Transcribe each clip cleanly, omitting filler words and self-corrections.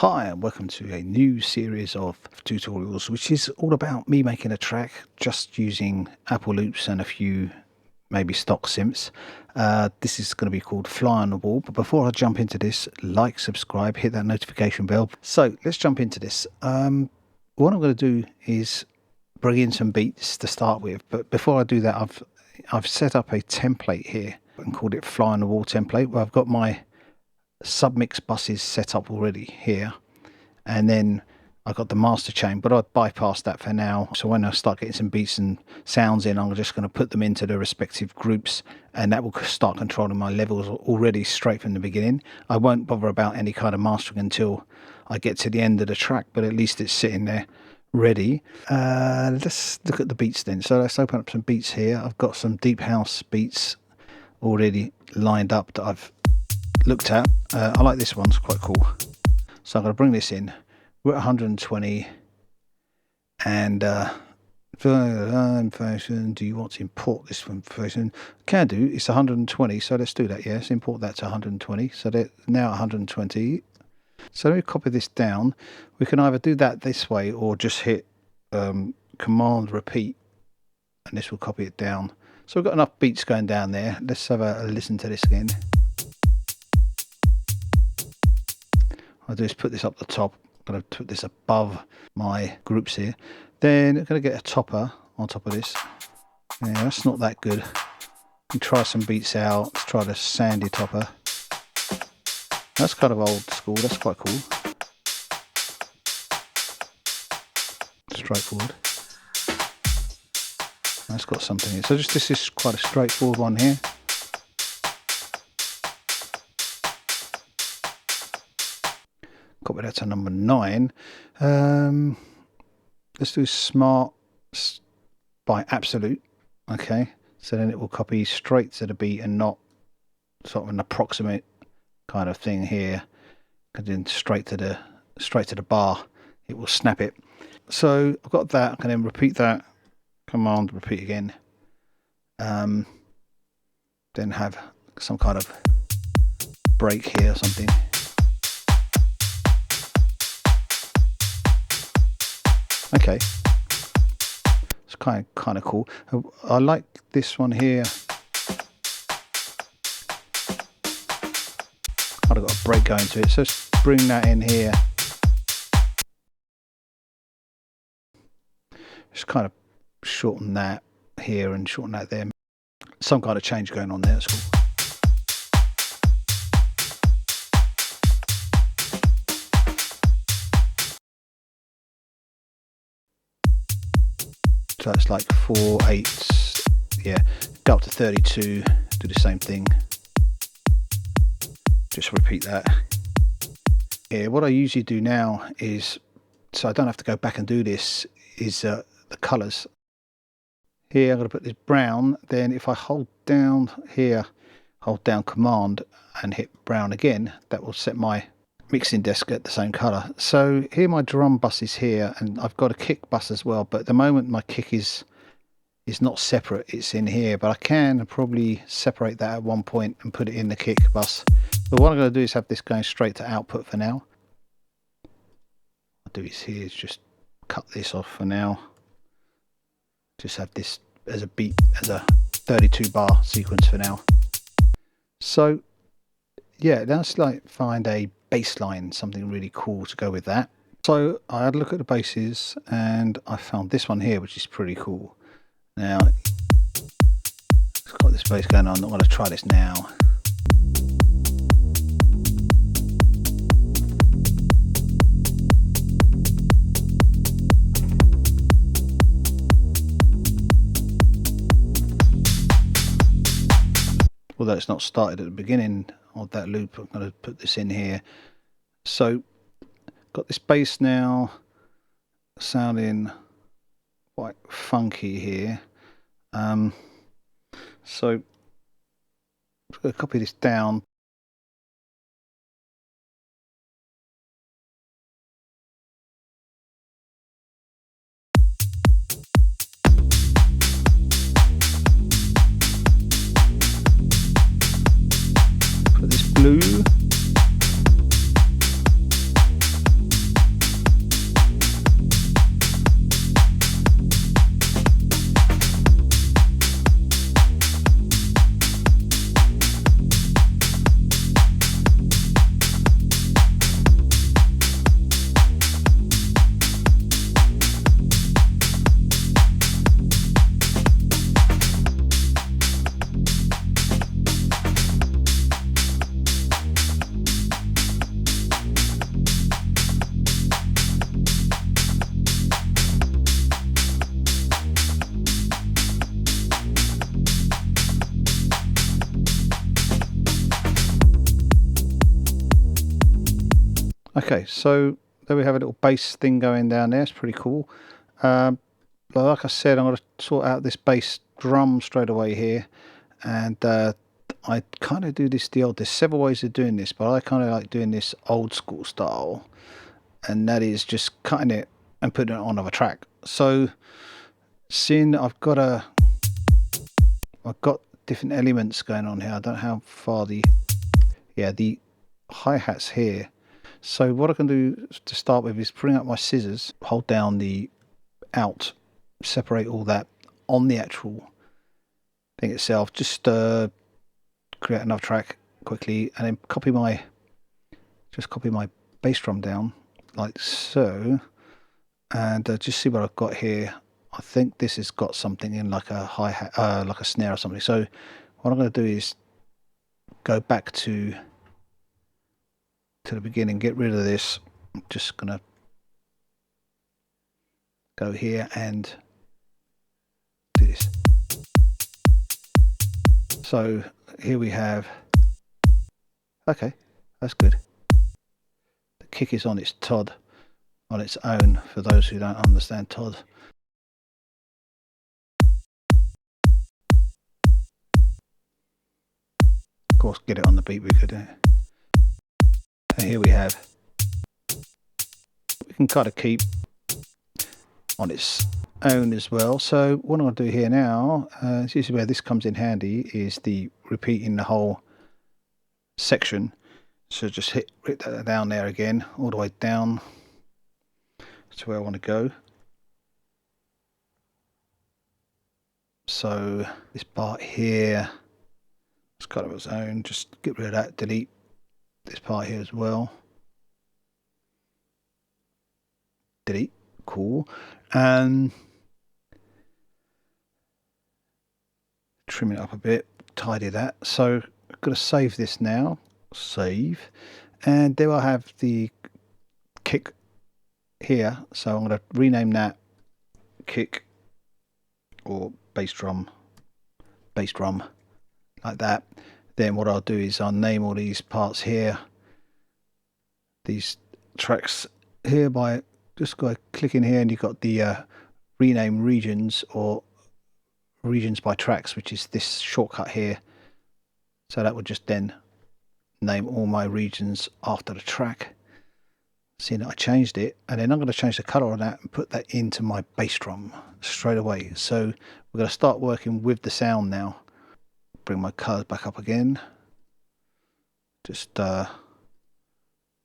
Hi and welcome to a new series of tutorials which is all about me making a track just using Apple loops and a few maybe stock synths. This is going to be called Fly on the Wall, but before I jump into this, like, subscribe, hit that notification bell. So let's jump into this. What I'm going to do is bring in some beats to start with, but before I do that I've set up a template here and called it Fly on the Wall template, where I've got my submix buses set up already here, and then I got the master chain, but I bypassed that for now. So when I start getting some beats and sounds in, I'm just going to put them into the respective groups, and that will start controlling my levels already straight from the beginning. I won't bother about any kind of mastering until I get to the end of the track, but at least it's sitting there ready. Let's look at the beats then. So let's open up some beats here. I've got some deep house beats already lined up that I've looked at. I like this one, it's quite cool. So I'm going to bring this in. We're at 120, and information. Do you want to import this information? Can do. It's 120, so let's do that. Yes, import that to 120. So they're now 120. So let me copy this down. We can either do that this way or just hit Command repeat, and this will copy it down. So we've got enough beats going down there. Let's have a listen to this again. I'll just put this up the top. I'm going to put this above my groups here. Then I'm going to get a topper on top of this. Yeah, that's not that good. You try some beats out. Let's try the sandy topper. That's kind of old school. That's quite cool. Straightforward. That's got something here. So this is quite a straightforward one here. Copy that to number 9. Let's do Smart by Absolute. Okay, so then it will copy straight to the beat and not sort of an approximate kind of thing here. And then straight to the bar, it will snap it. So I've got that. I can then repeat that. Command repeat again. Then have some kind of break here or something. Okay, it's kind of cool. I like this one here. I've got a break going to it, so let's bring that in here. Just kind of shorten that here and shorten that there. Some kind of change going on there. That's cool. So it's like 4/8, yeah, go up to 32, do the same thing, just repeat that. Yeah, what I usually do now is, so I don't have to go back and do this, is the colours. Here I'm going to put this brown, then if I hold down here, hold down Command and hit brown again, that will set my mixing desk at the same colour. So here my drum bus is here, and I've got a kick bus as well, but at the moment my kick is not separate, it's in here, but I can probably separate that at one point and put it in the kick bus. But what I'm going to do is have this going straight to output for now. I'll do is here is just cut this off for now. Just have this as a beat, as a 32 bar sequence for now. So yeah, let's like find a bass line, something really cool to go with that. So I had a look at the basses and I found this one here, which is pretty cool. Now it's got this bass going on. I'm going to try this now. Although it's not started at the beginning of that loop, I'm going to put this in here. So got this bass now sounding quite funky here. So I'm going to copy this down. Put this blue. Okay, so there we have a little bass thing going down there. It's pretty cool. But like I said, I'm going to sort out this bass drum straight away here. And I kind of do this there's several ways of doing this, but I kind of like doing this old school style. And that is just cutting it and putting it on a track. So seeing I've got different elements going on here. I don't know how far the hi-hats here. So what I can do to start with is bring up my scissors, hold down the out, separate all that on the actual thing itself, just create another track quickly, and then copy my bass drum down like so, and just see what I've got here. I think this has got something in like a hi-hat, like a snare or something. So what I'm going to do is go back to the beginning, get rid of this. I'm just going to go here and do this. So here we have, okay, that's good. The kick is on its Todd, on its own, for those who don't understand Todd. Of course, get it on the beat, we could do it. And here we have, we can kind of keep on its own as well. So what I'm going to do here now, this is where this comes in handy, is the repeating the whole section. So just hit that down there again, all the way down to where I want to go. So this part here, it's kind of its own, just get rid of that, delete this part here as well. Delete, cool. And trim it up a bit, tidy that. So I'm going to save this now, save. And there I have the kick here. So I'm going to rename that kick or bass drum, like that. Then what I'll do is I'll name all these parts here, these tracks here, by just go click in here, and you've got the rename regions or regions by tracks, which is this shortcut here. So that would just then name all my regions after the track. Seeing that I changed it, and then I'm going to change the color on that and put that into my bass drum straight away. So we're going to start working with the sound now. Bring my colors back up again. Just do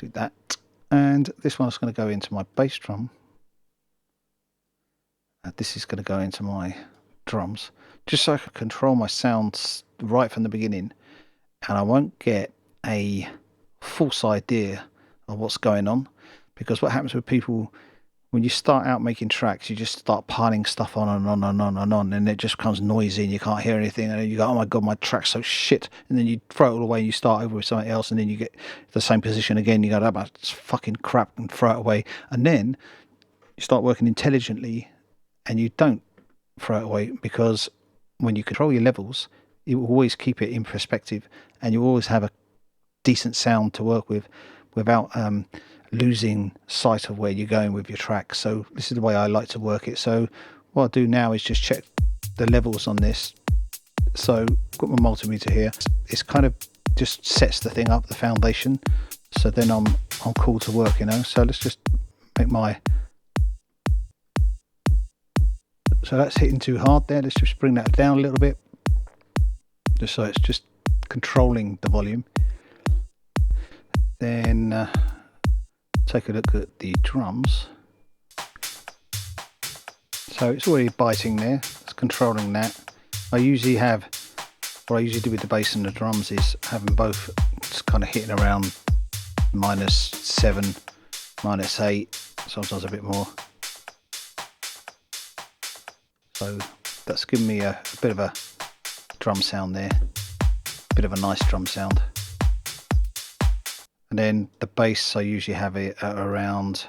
that. And this one's going to go into my bass drum. And this is going to go into my drums, just so I can control my sounds right from the beginning, and I won't get a false idea of what's going on. Because what happens with people, when you start out making tracks, you just start piling stuff on and on and on and on, and it just becomes noisy and you can't hear anything, and then you go, oh my god, my track's so shit, and then you throw it all away and you start over with something else, and then you get the same position again, you go, oh, it's fucking crap, and throw it away. And then you start working intelligently and you don't throw it away, because when you control your levels, you will always keep it in perspective, and you always have a decent sound to work with without losing sight of where you're going with your track. So this is the way I like to work it. So what I'll do now is just check the levels on this. So I've got my multimeter here. It's kind of just sets the thing up, the foundation. So then I'm cool to work, you know. So let's just make my, so that's hitting too hard there. Let's just bring that down a little bit, just so it's just controlling the volume. Then take a look at the drums. So it's already biting there, it's controlling that. I usually have, what I usually do with the bass and the drums is have them both just kind of hitting around -7, -8, sometimes a bit more. So that's giving me a bit of a drum sound there, a bit of a nice drum sound. And then the bass, I usually have it at around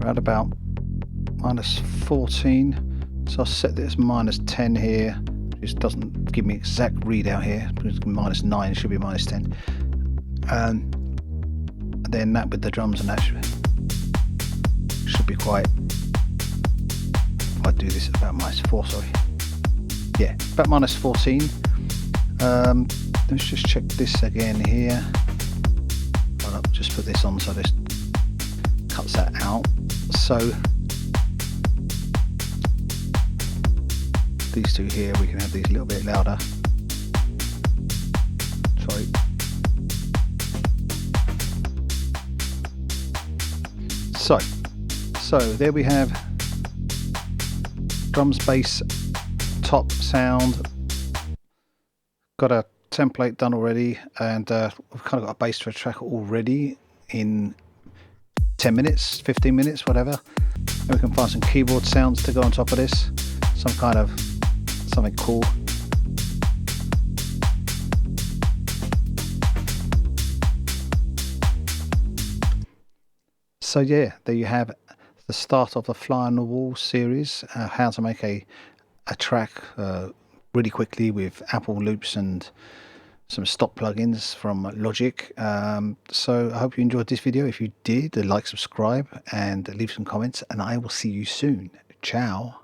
around about -14. So I'll set this -10 here. This doesn't give me exact readout here, but it's -9, should be -10. And then that with the drums and that should be quite. If I do this at about -4, sorry. Yeah, about -14. Let's just check this again here. I'll just put this on so this cuts that out. So these two here, we can have these a little bit louder. Sorry. So there we have drums, bass, top sound. Got a template done already, and we've kind of got a bass track already in 10 minutes, 15 minutes, whatever. And we can find some keyboard sounds to go on top of this, some kind of something cool. So yeah, there you have the start of the Fly on the Wall series, how to make a track really quickly with Apple loops and some stock plugins from Logic. So I hope you enjoyed this video. If you did, like, subscribe and leave some comments, and I will see you soon. Ciao.